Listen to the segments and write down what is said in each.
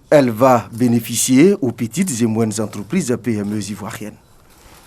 Elle va bénéficier aux petites et moyennes entreprises PME ivoiriennes.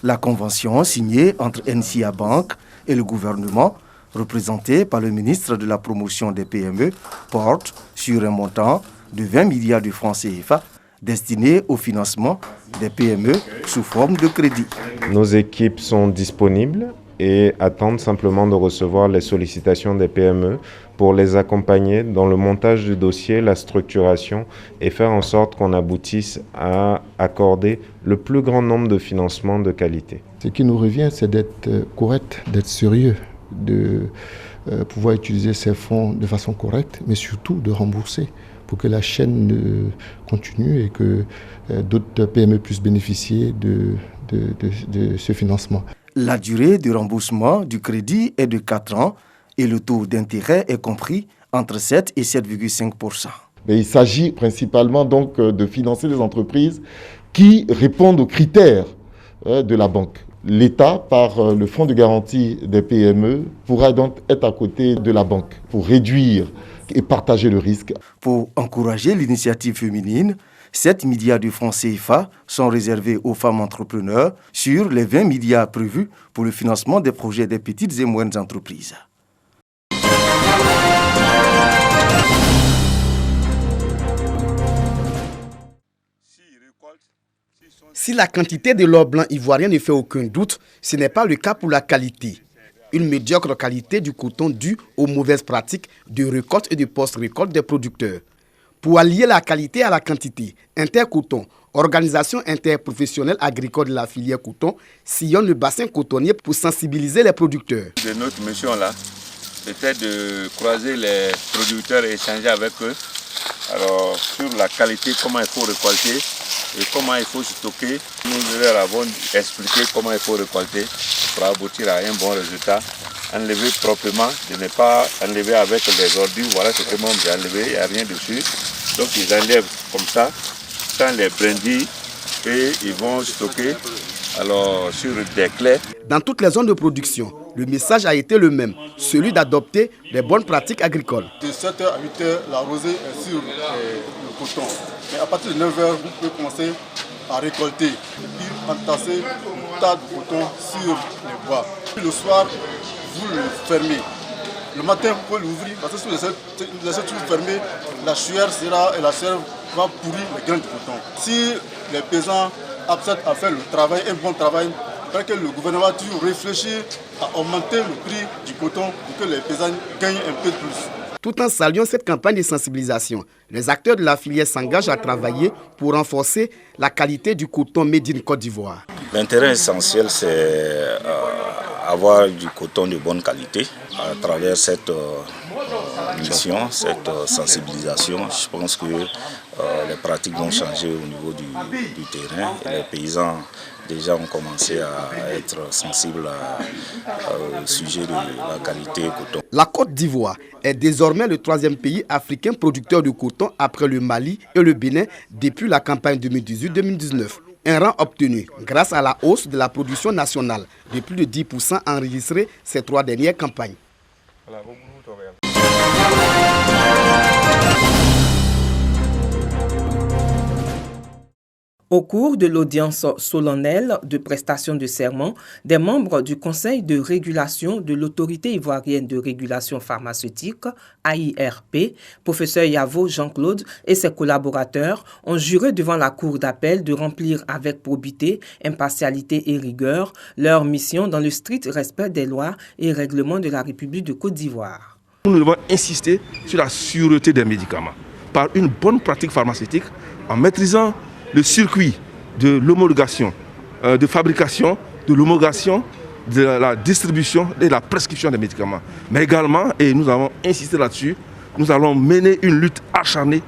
La convention signée entre NCA Bank et le gouvernement, représentée par le ministre de la promotion des PME, porte sur un montant de 20 milliards de francs CFA destiné au financement des PME sous forme de crédit. Nos équipes sont disponibles et attendent simplement de recevoir les sollicitations des PME pour les accompagner dans le montage du dossier, la structuration et faire en sorte qu'on aboutisse à accorder le plus grand nombre de financements de qualité. Ce qui nous revient, c'est d'être correct, d'être sérieux, de pouvoir utiliser ces fonds de façon correcte, mais surtout de rembourser pour que la chaîne continue et que d'autres PME puissent bénéficier de ce financement. La durée de remboursement du crédit est de 4 ans et le taux d'intérêt est compris entre 7 et 7,5%. Il s'agit principalement donc de financer des entreprises qui répondent aux critères de la banque. L'État, par le fonds de garantie des PME, pourra donc être à côté de la banque pour réduire et partager le risque. Pour encourager l'initiative féminine, 7 milliards de francs CFA sont réservés aux femmes entrepreneurs sur les 20 milliards prévus pour le financement des projets des petites et moyennes entreprises. Si la quantité de l'or blanc ivoirien ne fait aucun doute, ce n'est pas le cas pour la qualité. Une médiocre qualité du coton due aux mauvaises pratiques de récolte et de post-récolte des producteurs. Pour allier la qualité à la quantité, Intercoton, organisation interprofessionnelle agricole de la filière coton, sillonne le bassin cotonnier pour sensibiliser les producteurs. De notre mission là, c'était de croiser les producteurs et échanger avec eux. Alors sur la qualité, comment il faut récolter et comment il faut stocker. Nous leur avons expliqué comment il faut récolter pour aboutir à un bon résultat. Enlever proprement, de ne pas enlever avec les ordures. Voilà ce que moi j'ai enlevé, il n'y a rien dessus. Donc ils enlèvent comme ça, sans les brindilles, et ils vont stocker alors, sur des clés. Dans toutes les zones de production, le message a été le même, celui d'adopter les bonnes pratiques agricoles. De 7h à 8h, la rosée est sur le coton. Mais à partir de 9h, vous pouvez commencer à récolter et puis entasser un tas de coton sur les bois. Puis le soir, vous le fermez. Le matin, vous pouvez l'ouvrir parce que si vous laissez tout fermé, la sueur sera et la sueur va pourrir les grains de coton. Si les paysans acceptent à faire le travail, un bon travail, parce que le gouvernement a toujours réfléchi à augmenter le prix du coton pour que les paysans gagnent un peu plus. Tout en saluant cette campagne de sensibilisation, les acteurs de la filière s'engagent à travailler pour renforcer la qualité du coton made in Côte d'Ivoire. L'intérêt essentiel, c'est avoir du coton de bonne qualité. À travers cette mission, cette sensibilisation, je pense que les pratiques vont changer au niveau du terrain et les paysans déjà ont commencé à être sensibles au sujet de la qualité coton. La Côte d'Ivoire est désormais le 3e pays africain producteur de coton après le Mali et le Bénin depuis la campagne 2018-2019. Un rang obtenu grâce à la hausse de la production nationale de plus de 10% enregistrée ces 3 dernières campagnes. Au cours de l'audience solennelle de prestation de serment, des membres du Conseil de régulation de l'Autorité ivoirienne de régulation pharmaceutique, AIRP, professeur Yavo Jean-Claude et ses collaborateurs ont juré devant la Cour d'appel de remplir avec probité, impartialité et rigueur leur mission dans le strict respect des lois et règlements de la République de Côte d'Ivoire. Nous devons insister sur la sûreté des médicaments par une bonne pratique pharmaceutique en maîtrisant le circuit de l'homologation, de fabrication, de l'homologation, de la distribution et de la prescription des médicaments. Mais également, et nous avons insisté là-dessus, nous allons mener une lutte acharnée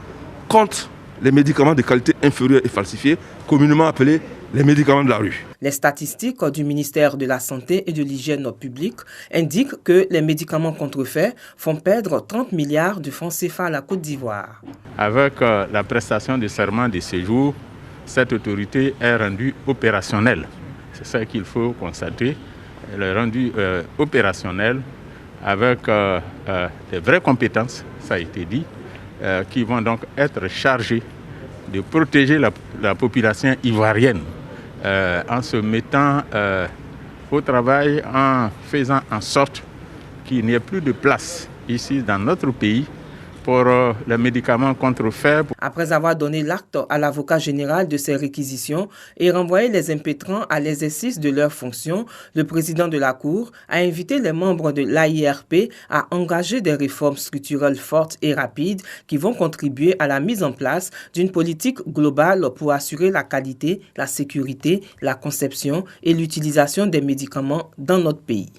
contre les médicaments de qualité inférieure et falsifiés, communément appelés les médicaments de la rue. Les statistiques du ministère de la Santé et de l'Hygiène publique indiquent que les médicaments contrefaits font perdre 30 milliards de francs CFA à la Côte d'Ivoire. Avec la prestation de serment de séjour, cette autorité est rendue opérationnelle. C'est ça qu'il faut constater. Elle est rendue opérationnelle avec des vraies compétences, ça a été dit, qui vont donc être chargées de protéger la population ivoirienne en se mettant au travail, en faisant en sorte qu'il n'y ait plus de place ici dans notre pays pour les médicaments contrefaits. Après avoir donné l'acte à l'avocat général de ces réquisitions et renvoyé les impétrants à l'exercice de leurs fonctions, le président de la Cour a invité les membres de l'AIRP à engager des réformes structurelles fortes et rapides qui vont contribuer à la mise en place d'une politique globale pour assurer la qualité, la sécurité, la conception et l'utilisation des médicaments dans notre pays.